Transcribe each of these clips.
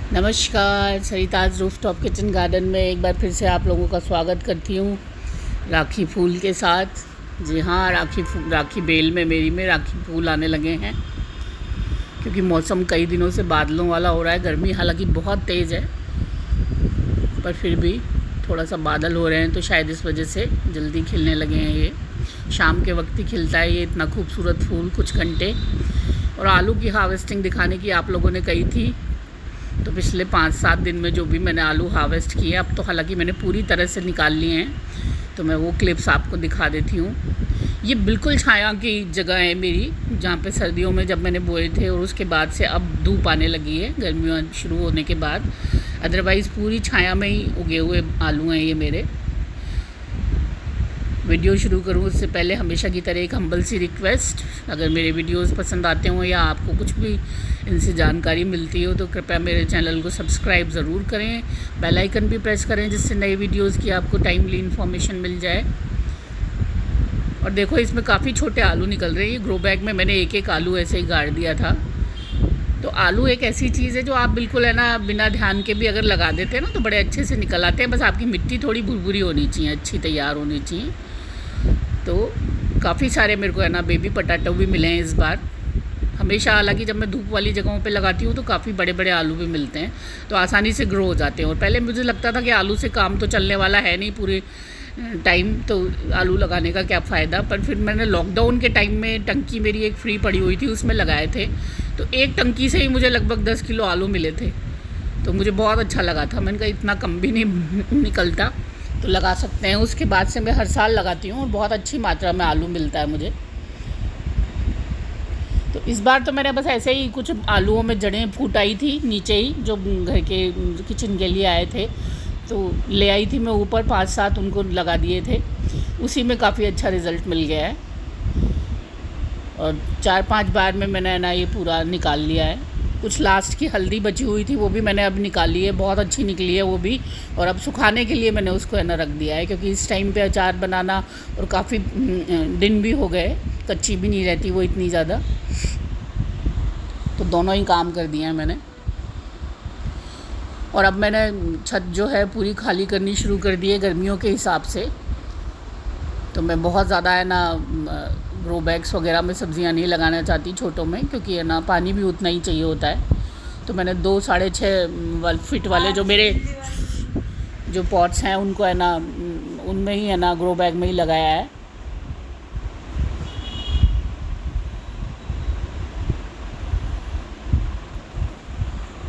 नमस्कार, Sarita's rooftop kitchen garden में एक बार फिर से आप लोगों का स्वागत करती हूँ राखी फूल के साथ। जी हाँ, राखी बेल में मेरी में राखी फूल आने लगे हैं क्योंकि मौसम कई दिनों से बादलों वाला हो रहा है। गर्मी हालांकि बहुत तेज़ है पर फिर भी थोड़ा सा बादल हो रहे हैं तो शायद इस वजह से जल्दी खिलने लगे हैं। ये शाम के वक्त ही खिलता है ये इतना खूबसूरत फूल, कुछ घंटे। और आलू की हार्वेस्टिंग दिखाने की आप लोगों ने कही थी, तो पिछले 5-7 दिन में जो भी मैंने आलू हार्वेस्ट किए, अब तो हालांकि मैंने पूरी तरह से निकाल लिए हैं, तो मैं वो क्लिप्स आपको दिखा देती हूँ। ये बिल्कुल छाया की जगह है मेरी, जहाँ पे सर्दियों में जब मैंने बोए थे और उसके बाद से अब धूप आने लगी है गर्मियों शुरू होने के बाद। अदरवाइज़ पूरी छाया में ही उगे हुए आलू हैं ये मेरे। वीडियो शुरू करूँ उससे पहले हमेशा की तरह एक हम्बल सी रिक्वेस्ट, अगर मेरे वीडियोस पसंद आते हों या आपको कुछ भी इनसे जानकारी मिलती हो तो कृपया मेरे चैनल को सब्सक्राइब ज़रूर करें, बेल आइकन भी प्रेस करें जिससे नए वीडियोस की आपको टाइमली इन्फॉर्मेशन मिल जाए। और देखो इसमें काफ़ी छोटे आलू निकल रहे हैं। ये ग्रो बैग में मैंने एक एक आलू ऐसे ही गाड़ दिया था। तो आलू एक ऐसी चीज़ है जो आप बिल्कुल है ना बिना ध्यान के भी अगर लगा देते हैं ना तो बड़े अच्छे से निकल आते हैं। बस आपकी मिट्टी थोड़ी भुरभुरी होनी चाहिए, अच्छी तैयार होनी चाहिए। तो काफ़ी सारे मेरे को है ना बेबी पटाटो भी मिले हैं इस बार। हमेशा हालांकि जब मैं धूप वाली जगहों पे लगाती हूँ तो काफ़ी बड़े बड़े आलू भी मिलते हैं, तो आसानी से ग्रो हो जाते हैं। और पहले मुझे लगता था कि आलू से काम तो चलने वाला है नहीं पूरे टाइम, तो आलू लगाने का क्या फ़ायदा। पर फिर मैंने लॉकडाउन के टाइम में टंकी मेरी एक फ्री पड़ी हुई थी, उसमें लगाए थे, तो एक टंकी से ही मुझे लगभग 10 किलो आलू मिले थे। तो मुझे बहुत अच्छा लगा था। मैंने कहा इतना कम भी नहीं निकलता तो लगा सकते हैं। उसके बाद से मैं हर साल लगाती हूँ और बहुत अच्छी मात्रा में आलू मिलता है मुझे। तो इस बार तो मैंने बस ऐसे ही कुछ आलूओं में जड़ें फूट आई थी नीचे ही, जो घर के किचन के लिए आए थे, तो ले आई थी मैं ऊपर 5-7 उनको लगा दिए थे। उसी में काफ़ी अच्छा रिज़ल्ट मिल गया है और 4-5 बार में मैंने ना ये पूरा निकाल लिया है। कुछ लास्ट की हल्दी बची हुई थी वो भी मैंने अब निकाली है, बहुत अच्छी निकली है वो भी। और अब सुखाने के लिए मैंने उसको है ना रख दिया है क्योंकि इस टाइम पे अचार बनाना और काफ़ी दिन भी हो गए, कच्ची भी नहीं रहती वो इतनी ज़्यादा, तो दोनों ही काम कर दिए हैं मैंने। और अब मैंने छत जो है पूरी खाली करनी शुरू कर दी है गर्मियों के हिसाब से। तो मैं बहुत ज़्यादा है ना ग्रो बैग्स वगैरह में सब्जियां नहीं लगाना चाहती छोटों में, क्योंकि है ना पानी भी उतना ही चाहिए होता है। तो मैंने 2-6.5 फीट वाले जो मेरे जो पॉट्स हैं उनको है ना उनमें ही है ना ग्रो बैग में ही लगाया है।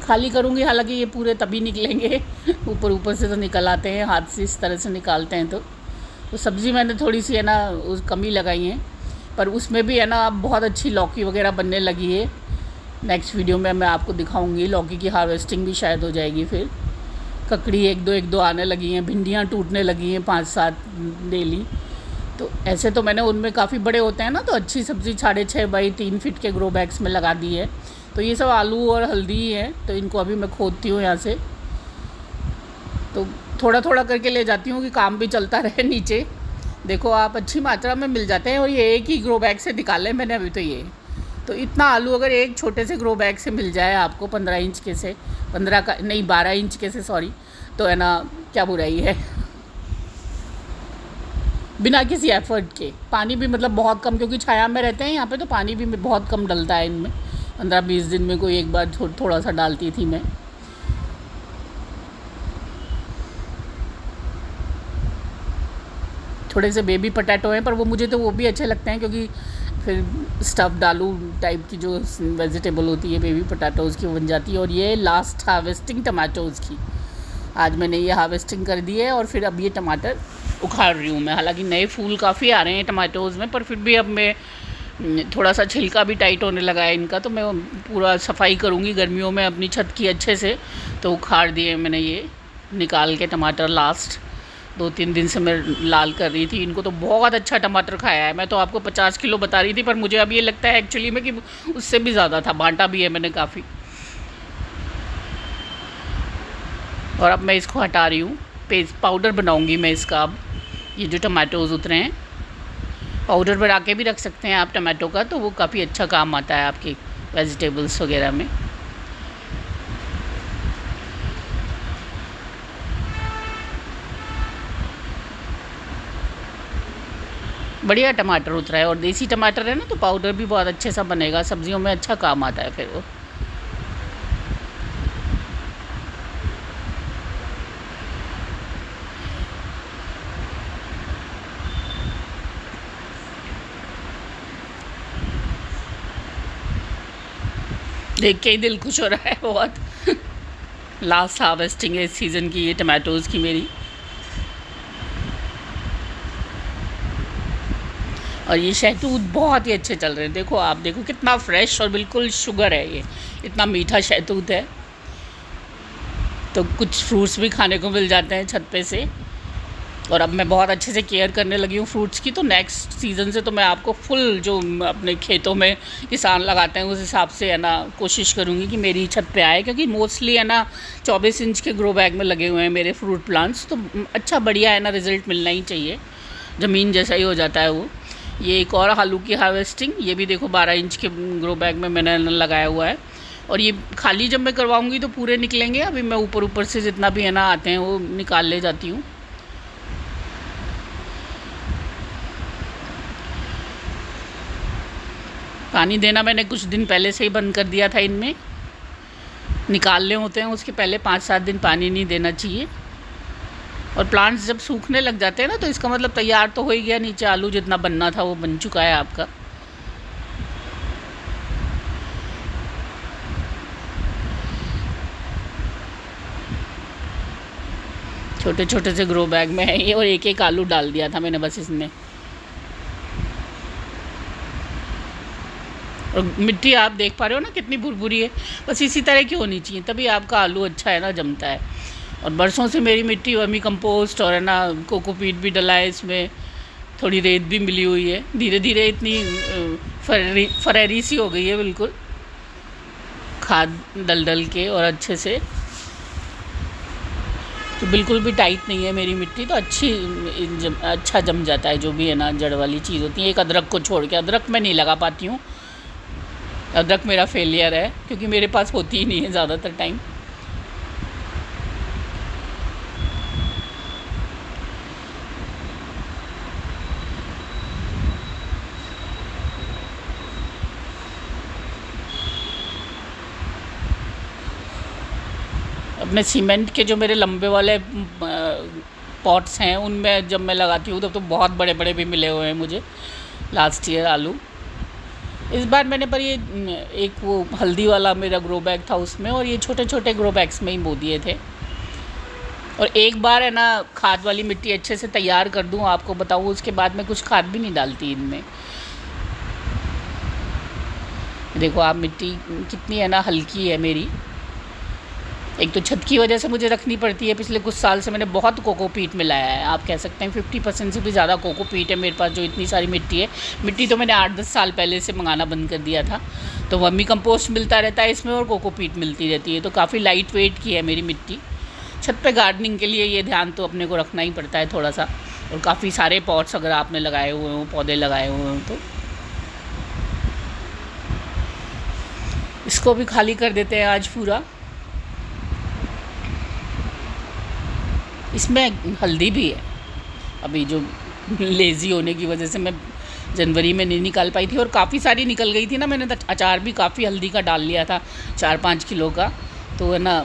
खाली करूँगी, हालांकि ये पूरे तभी निकलेंगे ऊपर ऊपर से तो निकल आते हैं, हाथ से इस तरह से निकालते हैं। तो सब्ज़ी मैंने थोड़ी सी है ना उस कमी लगाई है, पर उसमें भी है ना अब बहुत अच्छी लौकी वगैरह बनने लगी है। नेक्स्ट वीडियो में मैं आपको दिखाऊंगी, लौकी की हार्वेस्टिंग भी शायद हो जाएगी। फिर ककड़ी एक दो आने लगी हैं, भिंडियाँ टूटने लगी हैं 5-7 डेली। तो ऐसे तो मैंने उनमें काफ़ी बड़े होते हैं ना, तो अच्छी सब्ज़ी 6.5x3 फीट के ग्रो बैग्स में लगा दी है। तो ये सब आलू और हल्दी ही है, तो इनको अभी मैं खोदती हूँ यहाँ से। तो थोड़ा थोड़ा करके ले जाती हूँ कि काम भी चलता रहे नीचे। देखो आप अच्छी मात्रा में मिल जाते हैं। और ये एक ही ग्रो बैग से निकाले मैंने अभी तो ये, तो इतना आलू अगर एक छोटे से ग्रो बैग से मिल जाए आपको 15 इंच के से, 15 का नहीं 12 इंच के से सॉरी, तो है ना क्या बुराई है बिना किसी एफर्ट के। पानी भी मतलब बहुत कम, क्योंकि छाया में रहते हैं यहाँ पे, तो पानी भी बहुत कम डलता है इनमें। 15-20 दिन में कोई एक बार थोड़ा सा डालती थी मैं। थोड़े से बेबी पटाटो हैं, पर वो मुझे तो वो भी अच्छे लगते हैं क्योंकि फिर स्टफ्ड आलू टाइप की जो वेजिटेबल होती है बेबी पटाटोज़ की वो बन जाती है। और ये लास्ट हार्वेस्टिंग टमाटोज़ की, आज मैंने ये हार्वेस्टिंग कर दी है और फिर अब ये टमाटर उखाड़ रही हूँ मैं। हालांकि नए फूल काफ़ी आ रहे हैं टमाटोज़ में, पर फिर भी अब मैं थोड़ा सा छिलका भी टाइट होने लगा है इनका, तो मैं पूरा सफाई करूँगी गर्मियों में अपनी छत की अच्छे से। तो उखाड़ दिए मैंने ये निकाल के टमाटर। लास्ट 2-3 दिन से मैं लाल कर रही थी इनको, तो बहुत अच्छा टमाटर खाया है। मैं तो आपको 50 किलो बता रही थी, पर मुझे अब ये लगता है एक्चुअली में कि उससे भी ज़्यादा था, बांटा भी है मैंने काफ़ी। और अब मैं इसको हटा रही हूँ, पेस्ट पाउडर बनाऊँगी मैं इसका। अब ये जो टमाटोज़ उतरे हैं पाउडर बना के भी रख सकते हैं आप टमाटो का, तो वो काफ़ी अच्छा काम आता है आपकी वेजिटेबल्स वगैरह में। बढ़िया टमाटर उतरा है, और देसी टमाटर है ना तो पाउडर भी बहुत अच्छे सा बनेगा, सब्जियों में अच्छा काम आता है फिर वो। देख के ही दिल खुश हो रहा है बहुत। लास्ट हार्वेस्टिंग है इस सीज़न की ये टमाटोज़ की मेरी। और ये शहतूत बहुत ही अच्छे चल रहे हैं, देखो आप देखो कितना फ्रेश और बिल्कुल शुगर है ये, इतना मीठा शहतूत है। तो कुछ फ्रूट्स भी खाने को मिल जाते हैं छत पे से। और अब मैं बहुत अच्छे से केयर करने लगी हूँ फ्रूट्स की, तो नेक्स्ट सीज़न से तो मैं आपको फुल जो अपने खेतों में किसान लगाते हैं उस हिसाब से है ना कोशिश करूँगी कि मेरी छत पे आए, क्योंकि मोस्टली है ना 24 इंच के ग्रो बैग में लगे हुए हैं मेरे फ्रूट प्लांट्स, तो अच्छा बढ़िया है ना रिज़ल्ट मिलना ही चाहिए, ज़मीन जैसा ही हो जाता है वो। ये एक और आलू की हार्वेस्टिंग, ये भी देखो 12 इंच के ग्रो बैग में मैंने लगाया हुआ है। और ये खाली जब मैं करवाऊँगी तो पूरे निकलेंगे, अभी मैं ऊपर ऊपर से जितना भी है ना आते हैं वो निकाल ले जाती हूँ। पानी देना मैंने कुछ दिन पहले से ही बंद कर दिया था, इनमें निकालने होते हैं उसके पहले 5-7 दिन पानी नहीं देना चाहिए। और प्लांट्स जब सूखने लग जाते हैं ना तो इसका मतलब तैयार तो हो ही गया, नीचे आलू जितना बनना था वो बन चुका है आपका। छोटे छोटे से ग्रो बैग में है ये, और एक एक आलू डाल दिया था मैंने बस इसमें। और मिट्टी आप देख पा रहे हो ना कितनी भुरभुरी है, बस इसी तरह की होनी चाहिए, तभी आपका आलू अच्छा है ना जमता है। और बरसों से मेरी मिट्टी वर्मी कंपोस्ट और है ना कोकोपीट भी डला है इसमें, थोड़ी रेत भी मिली हुई है। धीरे धीरे इतनी फरेरी सी हो गई है बिल्कुल, खाद डल डल के और अच्छे से, तो बिल्कुल भी टाइट नहीं है मेरी मिट्टी, तो अच्छा जम जाता है जो भी है ना जड़ वाली चीज़ होती है। एक अदरक को छोड़ के, अदरक मैं नहीं लगा पाती हूँ, अदरक मेरा फेलियर है क्योंकि मेरे पास होती ही नहीं है ज़्यादातर टाइम। अपने सीमेंट के जो मेरे लंबे वाले पॉट्स हैं उनमें जब मैं लगाती हूँ तब तो बहुत बड़े बड़े भी मिले हुए हैं मुझे लास्ट ईयर आलू। इस बार मैंने पर ये एक वो हल्दी वाला मेरा ग्रो बैग था उसमें, और ये छोटे छोटे ग्रो बैग्स में ही बो दिए थे। और एक बार है ना खाद वाली मिट्टी अच्छे से तैयार कर दूँ आपको बताऊँ, उसके बाद मैं कुछ खाद भी नहीं डालती इनमें। देखो आप मिट्टी कितनी है ना हल्की है मेरी। एक तो छत की वजह से मुझे रखनी पड़ती है, पिछले कुछ साल से मैंने बहुत कोकोपीट मिलाया है, आप कह सकते हैं 50% से भी ज़्यादा कोकोपीट है मेरे पास, जो इतनी सारी मिट्टी है। मिट्टी तो मैंने 8-10 साल पहले से मंगाना बंद कर दिया था, तो वर्मी कंपोस्ट मिलता रहता है इसमें और कोकोपीट मिलती रहती है, तो काफ़ी लाइट वेट की है मेरी मिट्टी। छत पे गार्डनिंग के लिए ये ध्यान तो अपने को रखना ही पड़ता है थोड़ा सा। और काफ़ी सारे पॉट्स अगर आपने लगाए हुए हों, पौधे लगाए हुए हों, तो इसको भी खाली कर देते हैं आज पूरा। इसमें हल्दी भी है, अभी जो लेज़ी होने की वजह से मैं जनवरी में नहीं निकाल पाई थी, और काफ़ी सारी निकल गई थी ना, मैंने तो अचार भी काफ़ी हल्दी का डाल लिया था 4-5 किलो का, तो है ना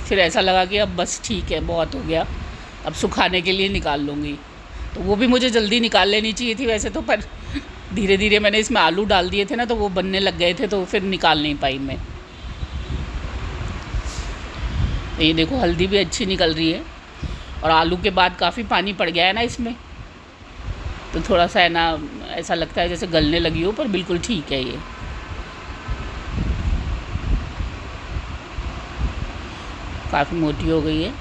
फिर ऐसा लगा कि अब बस ठीक है बहुत हो गया, अब सुखाने के लिए निकाल लूँगी। तो वो भी मुझे जल्दी निकाल लेनी चाहिए थी वैसे तो, पर धीरे धीरे मैंने इसमें आलू डाल दिए थे ना तो वो बनने लग गए थे, तो फिर निकाल नहीं पाई मैं। ये देखो हल्दी भी अच्छी निकल रही है, और आलू के बाद काफ़ी पानी पड़ गया है ना इसमें, तो थोड़ा सा है ना ऐसा लगता है जैसे गलने लगी हो, पर बिल्कुल ठीक है ये। काफ़ी मोटी हो गई है,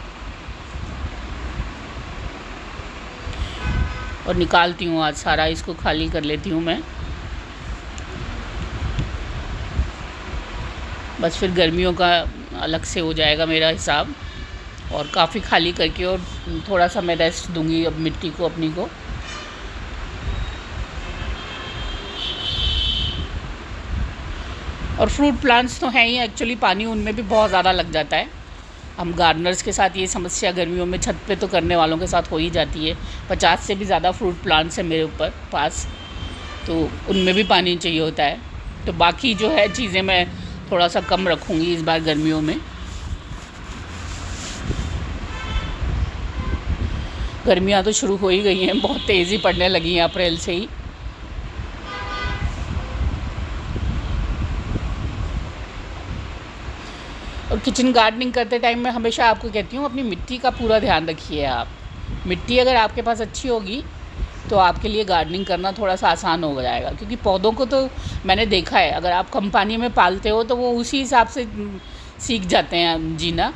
और निकालती हूँ आज सारा, इसको खाली कर लेती हूँ मैं, बस फिर गर्मियों का अलग से हो जाएगा मेरा हिसाब। और काफ़ी खाली करके और थोड़ा सा मैं रेस्ट दूंगी अब मिट्टी को अपनी को। और फ्रूट प्लांट्स तो हैं ही एक्चुअली, पानी उनमें भी बहुत ज़्यादा लग जाता है, हम गार्डनर्स के साथ ये समस्या गर्मियों में छत पे तो करने वालों के साथ हो ही जाती है। 50 से भी ज़्यादा फ्रूट प्लांट्स हैं मेरे ऊपर पास, तो उनमें भी पानी चाहिए होता है। तो बाकी जो है चीज़ें मैं थोड़ा सा कम रखूँगी इस बार गर्मियों में। गर्मियाँ तो शुरू हो ही गई हैं, बहुत तेज़ी पड़ने लगी हैं अप्रैल से ही। और किचन गार्डनिंग करते टाइम मैं हमेशा आपको कहती हूँ अपनी मिट्टी का पूरा ध्यान रखिए आप। मिट्टी अगर आपके पास अच्छी होगी तो आपके लिए गार्डनिंग करना थोड़ा सा आसान हो जाएगा, क्योंकि पौधों को तो मैंने देखा है, अगर आप कम पानी में पालते हो तो वो उसी हिसाब से सीख जाते हैं जीना।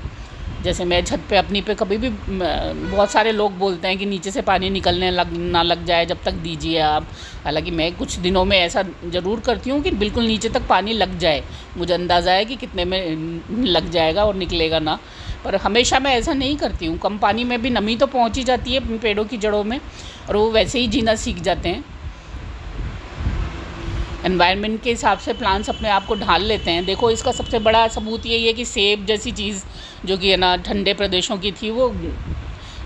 जैसे मैं छत पे अपनी पे कभी भी बहुत सारे लोग बोलते हैं कि नीचे से पानी निकलने ना लग जाए जब तक दीजिए आप। हालांकि मैं कुछ दिनों में ऐसा ज़रूर करती हूँ कि बिल्कुल नीचे तक पानी लग जाए, मुझे अंदाज़ा है कि कितने में लग जाएगा और निकलेगा ना। पर हमेशा मैं ऐसा नहीं करती हूँ। कम पानी में भी नमी तो पहुँच ही जाती है पेड़ों की जड़ों में, और वो वैसे ही जीना सीख जाते हैं। एनवायरनमेंट के हिसाब से प्लांट्स अपने आप को ढाल लेते हैं। देखो, इसका सबसे बड़ा सबूत यही है कि सेब जैसी चीज़ जो कि है ना ठंडे प्रदेशों की थी, वो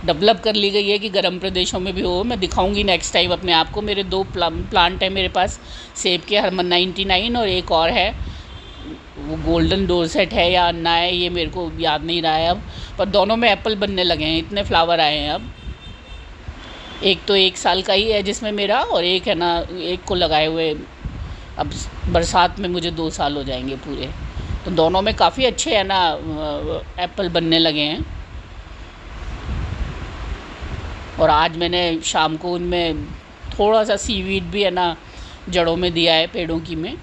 डेवलप कर ली गई है कि गर्म प्रदेशों में भी हो। मैं दिखाऊंगी नेक्स्ट टाइम अपने आप को। मेरे 2 प्लांट हैं मेरे पास, सेब के हरमन 99 और एक और है, वो गोल्डन डोरसेट है या अन्ना है, ये मेरे को याद नहीं रहा है अब। पर दोनों में एप्पल बनने लगे हैं, इतने फ्लावर आए हैं अब। एक तो 1 साल का ही है जिसमें मेरा, और एक है ना, एक को लगाए हुए अब बरसात में मुझे 2 साल हो जाएंगे पूरे। तो दोनों में काफ़ी अच्छे है ना एप्पल बनने लगे हैं। और आज मैंने शाम को उनमें थोड़ा सा सीवीड भी है ना जड़ों में दिया है पेड़ों की में,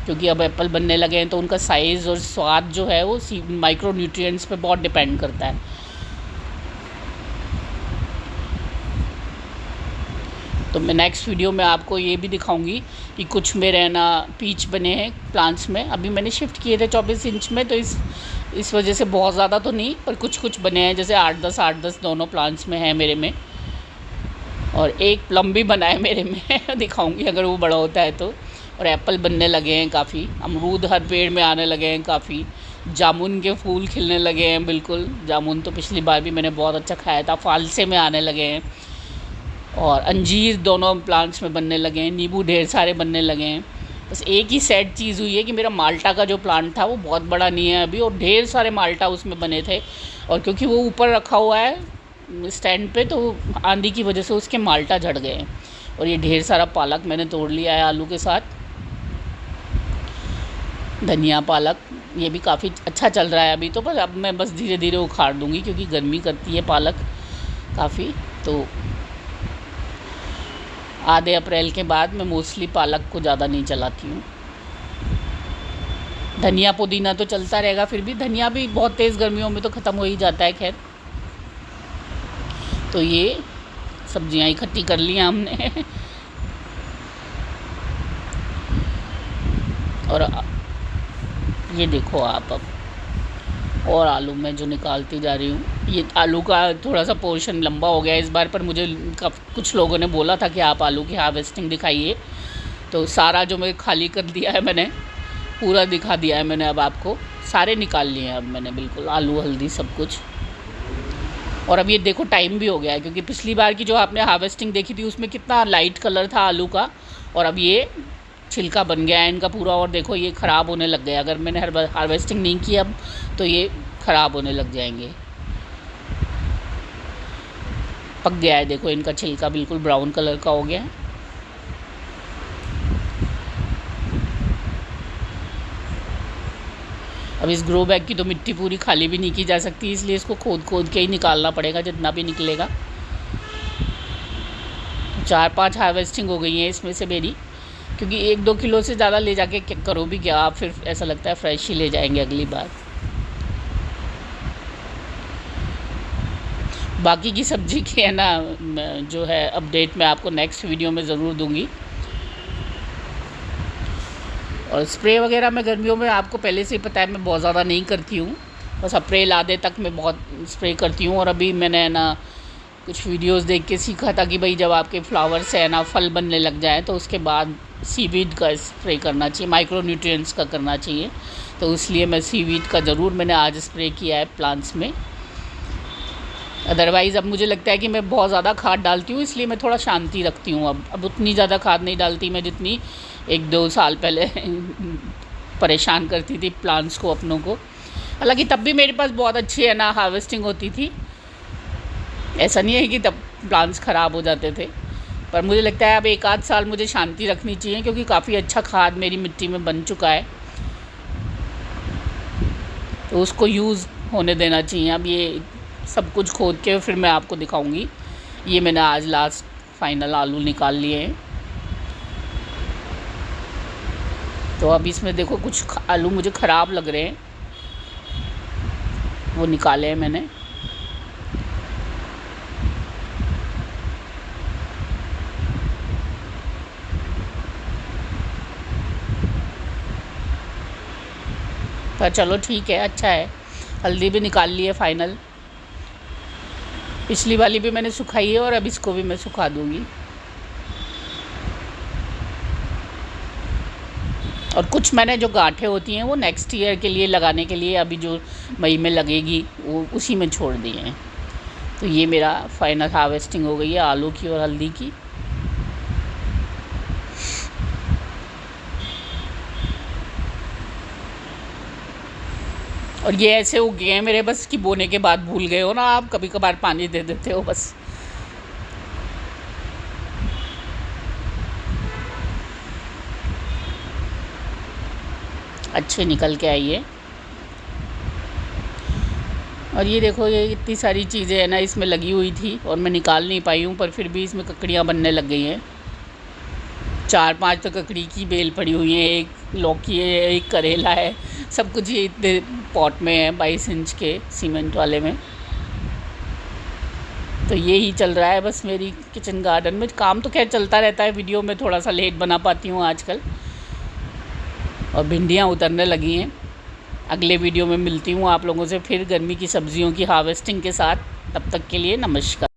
क्योंकि अब एप्पल बनने लगे हैं तो उनका साइज़ और स्वाद जो है वो माइक्रो न्यूट्रिएंट्स पे बहुत डिपेंड करता है। तो मैं नेक्स्ट वीडियो में आपको ये भी दिखाऊंगी कि कुछ मेरे ना पीच बने हैं प्लांट्स में। अभी मैंने शिफ्ट किए थे 24 इंच में, तो इस वजह से बहुत ज़्यादा तो नहीं, पर कुछ बने हैं, जैसे 8-10 दोनों प्लांट्स में है मेरे में। और एक प्लम भी बना है मेरे में दिखाऊंगी अगर वो बड़ा होता है तो। और एप्पल बनने लगे हैं काफ़ी, अमरूद हर पेड़ में आने लगे हैं काफ़ी, जामुन के फूल खिलने लगे हैं बिल्कुल। जामुन तो पिछली बार भी मैंने बहुत अच्छा खाया था, फालसे में आने लगे हैं। और अंजीर दोनों प्लांट्स में बनने लगे हैं, नींबू ढेर सारे बनने लगे हैं। बस एक ही सैड चीज़ हुई है कि मेरा माल्टा का जो प्लांट था वो बहुत बड़ा नहीं है अभी, और ढेर सारे माल्टा उसमें बने थे, और क्योंकि वो ऊपर रखा हुआ है स्टैंड पे, तो आंधी की वजह से उसके माल्टा झड़ गए हैं। और ये ढेर सारा पालक मैंने तोड़ लिया है आलू के साथ, धनिया पालक, ये भी काफ़ी अच्छा चल रहा है अभी तो। पर अब मैं बस धीरे धीरे उखाड़ दूँगी क्योंकि गर्मी करती है पालक काफ़ी। तो आधे अप्रैल के बाद मैं मोस्टली पालक को ज़्यादा नहीं चलाती हूँ। धनिया पुदीना तो चलता रहेगा, फिर भी धनिया भी बहुत तेज़ गर्मियों में तो ख़त्म हो ही जाता है। खैर, तो ये सब्जियां इकट्ठी कर ली हमने और ये देखो आप, अब और आलू मैं जो निकालती जा रही हूँ। ये आलू का थोड़ा सा पोर्शन लंबा हो गया इस बार, पर मुझे कुछ लोगों ने बोला था कि आप आलू की हार्वेस्टिंग दिखाइए, तो सारा जो मैं खाली कर दिया है मैंने, पूरा दिखा दिया है मैंने। अब आपको सारे निकाल लिए हैं अब मैंने, बिल्कुल आलू हल्दी सब कुछ। और अब ये देखो टाइम भी हो गया है, क्योंकि पिछली बार की जो आपने हार्वेस्टिंग देखी थी उसमें कितना लाइट कलर था आलू का, और अब ये छिलका बन गया है इनका पूरा। और देखो ये ख़राब होने लग गया, अगर मैंने हार्वेस्टिंग नहीं की अब तो ये ख़राब होने लग जाएंगे। पक गया है, देखो इनका छिलका बिल्कुल ब्राउन कलर का हो गया है। अब इस ग्रो बैग की तो मिट्टी पूरी खाली भी नहीं की जा सकती, इसलिए इसको खोद के ही निकालना पड़ेगा जितना भी निकलेगा। 4-5 हार्वेस्टिंग हो गई हैं इसमें से मेरी, क्योंकि 1-2 किलो से ज़्यादा ले जाके करो भी क्या आप, फिर ऐसा लगता है फ्रेश ही ले जाएंगे अगली बार। बाकी की सब्ज़ी की है ना जो है अपडेट मैं आपको नेक्स्ट वीडियो में ज़रूर दूंगी। और स्प्रे वगैरह मैं गर्मियों में आपको पहले से ही पता है मैं बहुत ज़्यादा नहीं करती हूँ, बस अप्रैल आधे तक मैं बहुत स्प्रे करती हूँ। और अभी मैंने ना कुछ वीडियोस देख के सीखा था कि भाई जब आपके फ्लावर्स है ना फल बनने लग जाए तो उसके बाद सीवीड का स्प्रे करना चाहिए, माइक्रो न्यूट्रिएंट्स का करना चाहिए। तो इसलिए मैं सीवीड का ज़रूर मैंने आज स्प्रे किया है प्लांट्स में। अदरवाइज़ अब मुझे लगता है कि मैं बहुत ज़्यादा खाद डालती हूँ, इसलिए मैं थोड़ा शांति रखती हूँ। अब उतनी ज़्यादा खाद नहीं डालती मैं जितनी 1-2 साल पहले परेशान करती थी प्लांट्स को अपनों को। हालांकि तब भी मेरे पास बहुत अच्छी है ना हार्वेस्टिंग होती थी, ऐसा नहीं है कि तब प्लांट्स ख़राब हो जाते थे। पर मुझे लगता है अब 1-8 साल मुझे शांति रखनी चाहिए, क्योंकि काफ़ी अच्छा खाद मेरी मिट्टी में बन चुका है, तो उसको यूज़ होने देना चाहिए। अब ये सब कुछ खोद के फिर मैं आपको दिखाऊंगी। ये मैंने आज लास्ट फाइनल आलू निकाल लिए हैं। तो अब इसमें देखो कुछ आलू मुझे ख़राब लग रहे हैं, वो निकाले हैं मैंने। पर चलो ठीक है, अच्छा है। हल्दी भी निकाल ली है फाइनल। पिछली वाली भी मैंने सुखाई है और अब इसको भी मैं सुखा दूँगी। और कुछ मैंने जो गांठें होती हैं वो नेक्स्ट ईयर के लिए लगाने के लिए, अभी जो मई में लगेगी वो उसी में छोड़ दिए हैं। तो ये मेरा फाइनल हार्वेस्टिंग हो गई है आलू की और हल्दी की। और ये ऐसे उग गए हैं मेरे, बस कि बोने के बाद भूल गए हो ना आप, कभी कभार पानी दे देते हो बस। अच्छे निकल के आई है। और ये देखो, ये इतनी सारी चीज़ें है ना इसमें लगी हुई थी और मैं निकाल नहीं पाई हूँ, पर फिर भी इसमें ककड़ियाँ बनने लग गई हैं। 4-5 तो ककड़ी की बेल पड़ी हुई हैं, एक लौकी है, एक करेला है, सब कुछ ये इतने पॉट में है 22 इंच के सीमेंट वाले में। तो ये ही चल रहा है बस मेरी किचन गार्डन में। काम तो खैर चलता रहता है, वीडियो में थोड़ा सा लेट बना पाती हूँ आजकल। और भिंडियाँ उतरने लगी हैं। अगले वीडियो में मिलती हूँ आप लोगों से फिर गर्मी की सब्जियों की हार्वेस्टिंग के साथ। तब तक के लिए नमस्कार।